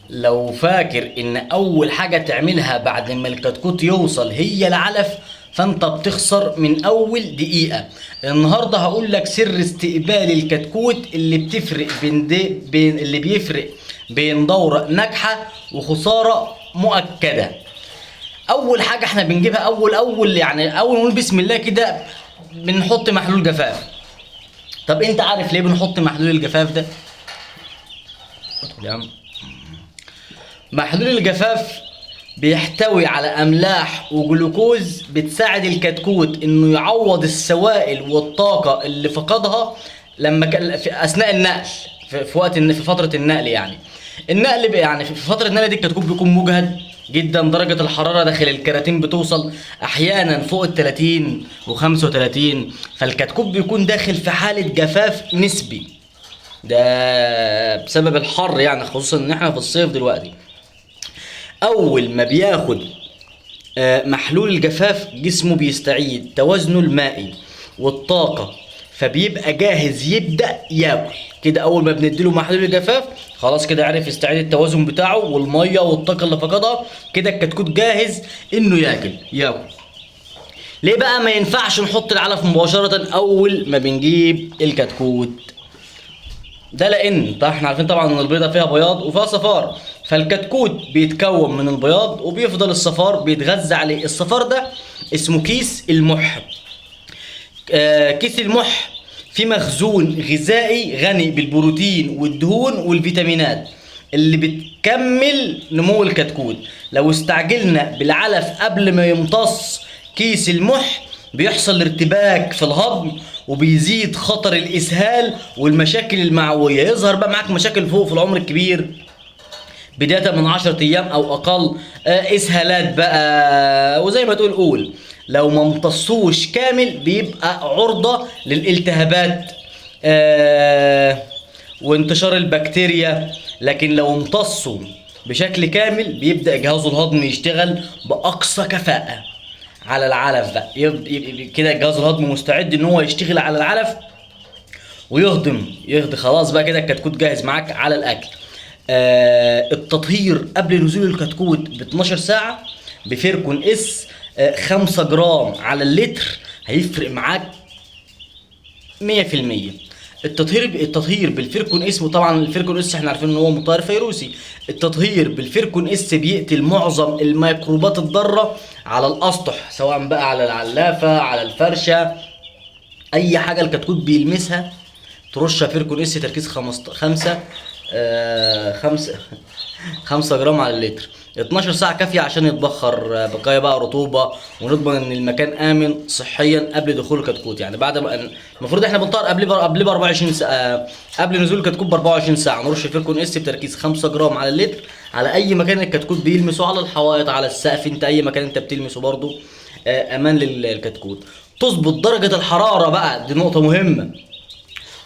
لو فاكر ان اول حاجة تعملها بعد ما الكتكوت يوصل هي العلف، فانت بتخسر من اول دقيقة. النهاردة هقول لك سر استقبال الكتكوت اللي بتفرق بين اللي بيفرق بين دورة ناجحة وخسارة مؤكدة. اول حاجة احنا بنجيبها يعني اول ما نقول بسم الله كده بنحط محلول جفاف. طب انت عارف ليه بنحط محلول الجفاف ده؟ ادخل يا عم. محلول الجفاف بيحتوي على املاح وجلوكوز بتساعد الكتكوت انه يعوض السوائل والطاقه اللي فقدها لما كان في اثناء النقل، في فتره النقل يعني. يعني في فتره النقل دي الكتكوت بيكون مجهد جدا، درجه الحراره داخل الكراتين بتوصل احيانا فوق ال 30 و35، فالكتكوت بيكون داخل في حاله جفاف نسبي، ده بسبب الحر يعني، خصوصا ان احنا في الصيف دلوقتي. اول ما بياخد محلول الجفاف جسمه بيستعيد توازنه المائي والطاقة، فبيبقى جاهز يبدأ ياكل كده. اول ما بنديله محلول الجفاف خلاص كده عرف يستعيد التوازن بتاعه والمية والطاقة اللي فقدها، كده الكتكوت جاهز انه ياكل. ليه بقى ما ينفعش نحط العلف مباشرة اول ما بنجيب الكتكوت؟ ده لان احنا عارفين طبعا ان البيضه فيها بياض وفيها صفار، فالكتكوت بيتكون من البياض وبيفضل الصفار بيتغذى عليه. الصفار ده اسمه كيس المح. كيس المح فيه مخزون غذائي غني بالبروتين والدهون والفيتامينات اللي بتكمل نمو الكتكوت. لو استعجلنا بالعلف قبل ما يمتص كيس المح بيحصل ارتباك في الهضم وبيزيد خطر الاسهال والمشاكل المعويه. يظهر بقى معاك مشاكل فوق في العمر الكبير بدايه من 10 ايام او اقل، اسهالات بقى، وزي ما قول لو ما امتصوش كامل بيبقى عرضه للالتهابات وانتشار البكتيريا. لكن لو امتصوا بشكل كامل بيبدأ جهازه الهضمي يشتغل بأقصى كفاءة على العلف بقى. كده الجهاز الهضمي مستعد ان هو يشتغل على العلف ويهضم خلاص بقى كده الكتكوت جاهز معاك على الاكل. التطهير قبل نزول الكتكوت ب 12 ساعة بفيركون اس 5 جرام على اللتر هيفرق معاك 100%. التطهير بالفيركون اس، وطبعا الفيركون اس احنا عارفين ان هو مطهر فيروسي. التطهير بالفيركون اس بيقتل معظم الميكروبات الضاره على الاسطح، سواء بقى على العلافه، على الفرشه، اي حاجه الكتكوت بيلمسها ترش فيركون اس تركيز 5 جرام على اللتر. 12 ساعة كافية عشان يتبخر بقايا بقى رطوبة، ونضمن ان المكان امن صحيا قبل دخول الكتكوت. يعني بعد ما المفروض احنا بنطهر قبل ب 24 ساعة، قبل نزول الكتكوت ب 24 ساعة نرش فيركون اس بتركيز 5 جرام على اللتر على اي مكان الكتكوت بيلمسه، على الحوائط، على السقف، انت اي مكان انت بتلمسه برضو امان للكتكوت. تظبط درجة الحرارة بقى، دي نقطة مهمة.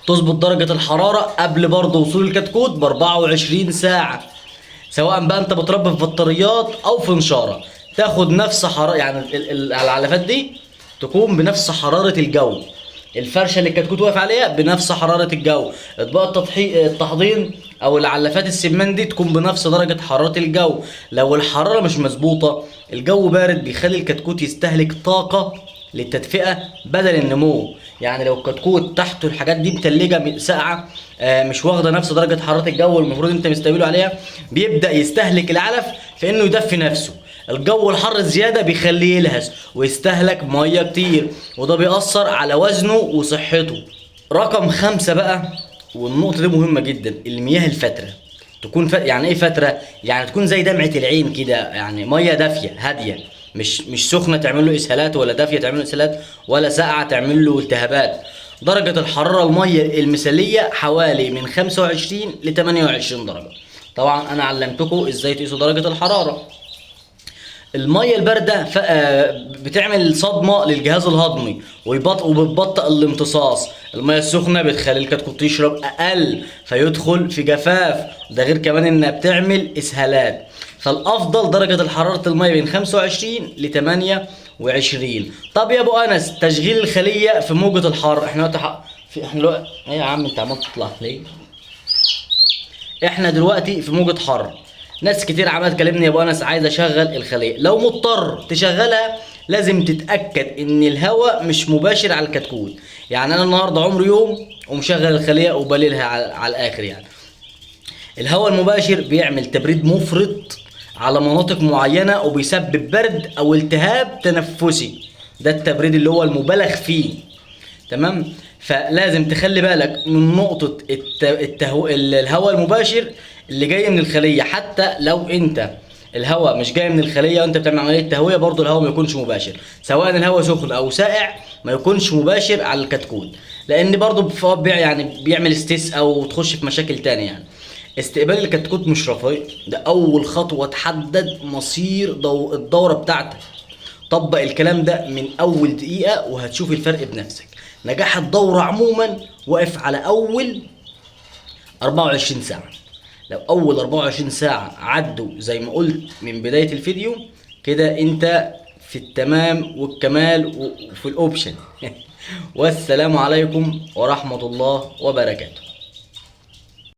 تظبط درجة الحرارة قبل برضه وصول الكتكوت ب 24 ساعة، سواء بقى انت بتربي في بطاريات او في نشارة. تاخد نفس حرارة، يعني العلافات دي تكون بنفس حرارة الجو، الفرشة اللي الكتكوت واقف عليها بنفس حرارة الجو، اطباق التحضير او العلافات السمان دي تكون بنفس درجة حرارة الجو. لو الحرارة مش مظبوطة، الجو بارد بيخلي الكتكوت يستهلك طاقة للتدفئة بدل النمو. يعني لو الكتكوت تحته الحاجات دي متلجة ساقعة، مش واخدة نفس درجة حرارة الجو المفروض انت مستقبله عليها، بيبدأ يستهلك العلف في انه يدفي نفسه. الجو الحر الزيادة بيخليه يلهث ويستهلك مية كتير، وده بيأثر على وزنه وصحته. رقم 5 بقى، والنقطة دي مهمة جدا، المياه الفترة تكون يعني ايه فترة؟ يعني تكون زي دمعة العين كده، يعني مية دافية هادية، مش سخنة تعمل له اسهالات، ولا دافية تعمل له اسهالات، ولا ساقعة تعمل له التهابات. درجة الحرارة المية المثالية حوالي من 25 ل 28 درجة. طبعا انا علمتكم ازاي تقيسوا درجة الحرارة. الميه البارده بتعمل صدمه للجهاز الهضمي وبتبطئ الامتصاص. الميه السخنه بتخلي الكتكوت يشرب اقل فيدخل في جفاف، ده غير كمان انها بتعمل اسهالات. فالافضل درجه الحراره الميه بين 25 ل 28. طب يا ابو انس، تشغيل الخليه في موجه الحر، احنا دلوقتي ايه يا عم انت عمال تطلع ليه؟ احنا دلوقتي في موجه حر، ناس كتير عمالة تكلمني يا ابو انس عايز اشغل الخلية. لو مضطر تشغلها لازم تتأكد ان الهواء مش مباشر على الكتكوت. يعني انا النهاردة عمري يوم ومشغل الخلية وبليلها على الاخر. يعني الهواء المباشر بيعمل تبريد مفرط على مناطق معينة وبيسبب برد او التهاب تنفسي، ده التبريد اللي هو المبالغ فيه. تمام. فلازم تخلي بالك من نقطة الهواء المباشر اللي جاي من الخلية. حتى لو انت الهواء مش جاي من الخلية وانت بتعمل عملية تهوية، برضو الهواء ما يكونش مباشر، سواء الهواء سخن او ساقع ما يكونش مباشر على الكتكوت، لان برضو يعني بيعمل استيس او تخش في مشاكل تانية. يعني استقبال الكتكوت مش رفاهية، ده اول خطوة تحدد مصير الدورة بتاعتك. طبق الكلام ده من اول دقيقة وهتشوف الفرق بنفسك. نجاح الدورة عموما واقف على اول 24 ساعة. لو اول 24 ساعة عدوا زي ما قلت من بداية الفيديو كده انت في التمام والكمال وفي الاوبشن. والسلام عليكم ورحمة الله وبركاته.